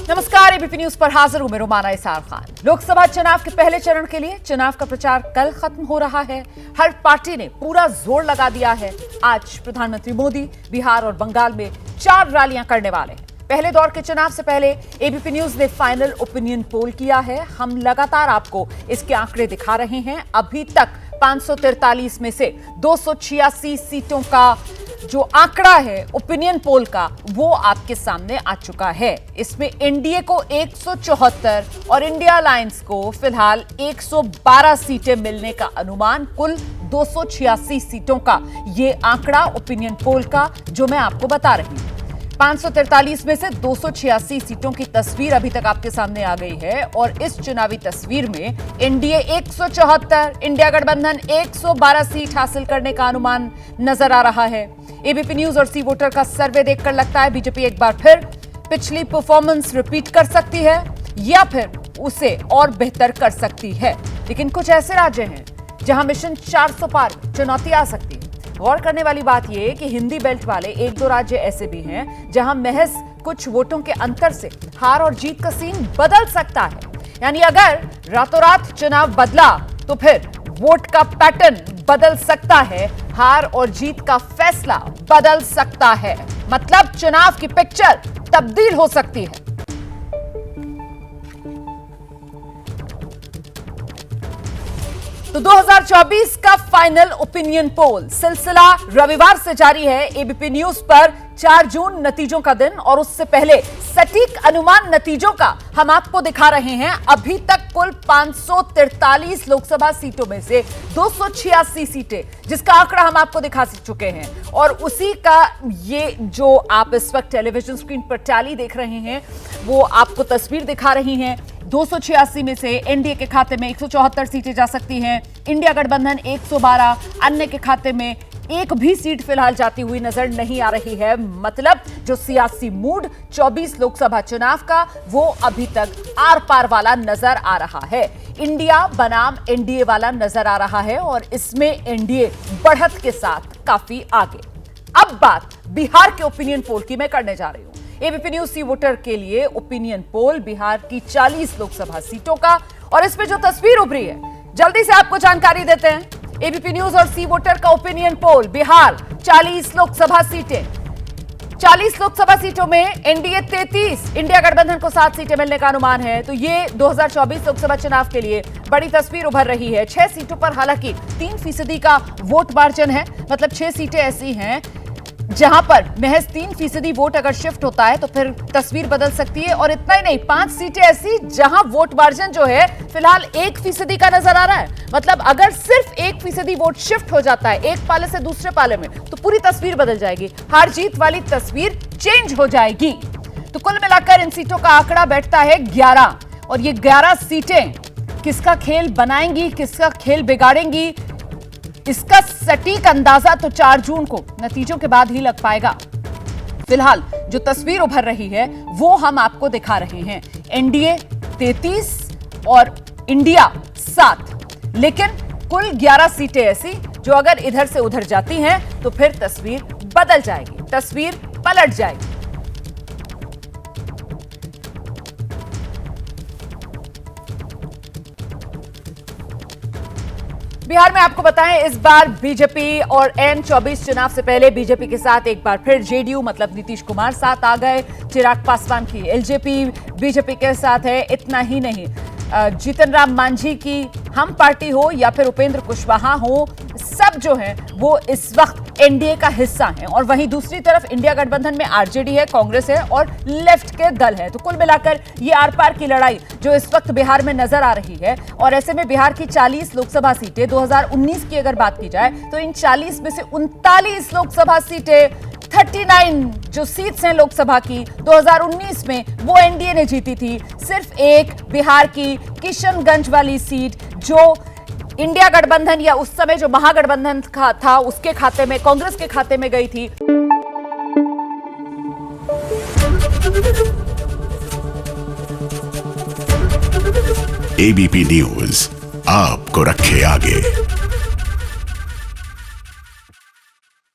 नमस्कार, ABP news पर हाजिर हूं मैं रुमाना इसार खान। लोकसभा चुनाव के पहले चरण के लिए चुनाव का प्रचार कल खत्म हो रहा है। हर पार्टी ने पूरा जोर लगा दिया है। आज प्रधानमंत्री मोदी बिहार और बंगाल में 4 रैलियां करने वाले हैं। पहले दौर के चुनाव से पहले एबीपी न्यूज ने फाइनल ओपिनियन पोल किया है। हम लगातार आपको इसके आंकड़े दिखा रहे हैं। अभी तक 543 में से 286 सीटों का जो आंकड़ा है ओपिनियन पोल का, वो आपके सामने आ चुका है। इसमें एनडीए को 174 और इंडिया अलायंस को फिलहाल 112 सीटें मिलने का अनुमान, कुल 286 सीटों का ये आंकड़ा ओपिनियन पोल का जो मैं आपको बता रही हूं। 543 में से 286 सीटों की तस्वीर अभी तक आपके सामने आ गई है और इस चुनावी तस्वीर में एनडीए 174, इंडिया गठबंधन 112 सीट हासिल करने का अनुमान नजर आ रहा है। एबीपी न्यूज और सी वोटर का सर्वे देखकर लगता है बीजेपी एक बार फिर पिछली परफॉर्मेंस रिपीट कर सकती है या फिर उसे और बेहतर कर सकती है। लेकिन कुछ ऐसे राज्य हैं जहां मिशन 400 पार चुनौती आ सकती है। गौर करने वाली बात यह है कि हिंदी बेल्ट वाले 1-2 राज्य ऐसे भी हैं जहां महज कुछ वोटों के अंतर से हार और जीत का सीन बदल सकता है। यानी अगर रातों रात चुनाव बदला तो फिर वोट का पैटर्न बदल सकता है, हार और जीत का फैसला बदल सकता है। मतलब चुनाव की पिक्चर तब्दील हो सकती है। तो 2024 का फाइनल ओपिनियन पोल सिलसिला रविवार से जारी है। एबीपी न्यूज पर 4 जून नतीजों का दिन और उससे पहले सटीक अनुमान नतीजों का हम आपको दिखा रहे हैं। अभी तक कुल 543 लोकसभा सीटों में से 286 सीटें, जिसका आंकड़ा हम आपको दिखा चुके हैं और उसी का ये जो आप इस वक्त टेलीविजन स्क्रीन पर टैली देख रहे हैं वो आपको तस्वीर दिखा रही हैं। 286 में से एनडीए के खाते में 174 सीटें जा सकती हैं, इंडिया गठबंधन 112, अन्य के खाते में एक भी सीट फिलहाल जाती हुई नजर नहीं आ रही है। मतलब जो सियासी मूड 24 लोकसभा चुनाव का वो अभी तक आर पार वाला नजर आ रहा है। इंडिया बनाम एनडीए वाला नजर आ रहा है और इसमें एनडीए बढ़त के साथ काफी आगे। अब बात बिहार के ओपिनियन पोल की मैं करने जा रही हूं। एबीपी न्यूज सी वोटर के लिए ओपिनियन पोल बिहार की 40 लोकसभा सीटों का और इसमें जो तस्वीर उभरी है जल्दी से आपको जानकारी देते हैं। एबीपी न्यूज और सी वोटर का ओपिनियन पोल बिहार 40 लोकसभा सीटें, 40 लोकसभा सीटों में एनडीए 33, इंडिया गठबंधन को 7 सीटें मिलने का अनुमान है। तो ये 2024 लोकसभा चुनाव के लिए बड़ी तस्वीर उभर रही है। 6 सीटों पर हालांकि 3% का वोट मार्जिन है। मतलब 6 सीटें ऐसी हैं जहां पर महज 3% वोट अगर शिफ्ट होता है तो फिर तस्वीर बदल सकती है। और इतना ही नहीं, 5 सीटें ऐसी जहां वोट मार्जिन जो है फिलहाल 1% का नजर आ रहा है। मतलब अगर सिर्फ 1% वोट शिफ्ट हो जाता है एक पाले से दूसरे पाले में तो पूरी तस्वीर बदल जाएगी, हार जीत वाली तस्वीर चेंज हो जाएगी। तो कुल मिलाकर इन सीटों का आंकड़ा बैठता है 11 और ये 11 सीटें किसका खेल बनाएंगी, किसका खेल बिगाड़ेंगी, इसका सटीक अंदाजा तो 4 जून को नतीजों के बाद ही लग पाएगा। फिलहाल जो तस्वीर उभर रही है वो हम आपको दिखा रहे हैं। एनडीए 33 और इंडिया 7, लेकिन कुल 11 सीटें ऐसी जो अगर इधर से उधर जाती हैं तो फिर तस्वीर बदल जाएगी, तस्वीर पलट जाएगी। बिहार में आपको बताएं इस बार बीजेपी और N24 चुनाव से पहले बीजेपी के साथ एक बार फिर जेडीयू मतलब नीतीश कुमार साथ आ गए। चिराग पासवान की एलजेपी बीजेपी के साथ है। इतना ही नहीं, जीतन राम मांझी की हम पार्टी हो या फिर उपेंद्र कुशवाहा हो, सब जो हैं वो इस वक्त एनडीए का हिस्सा हैं। और वहीं दूसरी तरफ इंडिया गठबंधन में आरजेडी है, कांग्रेस है और लेफ्ट के दल है। तो कुल मिलाकर ये आर पार की लड़ाई जो इस वक्त बिहार में नजर आ रही है। और ऐसे में बिहार की 40 लोकसभा सीटें 2019 की अगर बात की जाए तो इन 40 में से 39 लोकसभा सीटें, 39 जो सीट्स हैं लोकसभा की 2019 में वो एनडीए ने जीती थी। सिर्फ एक बिहार की किशनगंज वाली सीट जो इंडिया गठबंधन या उस समय जो महागठबंधन था उसके खाते में, कांग्रेस के खाते में गई थी। एबीपी न्यूज आपको रखे आगे।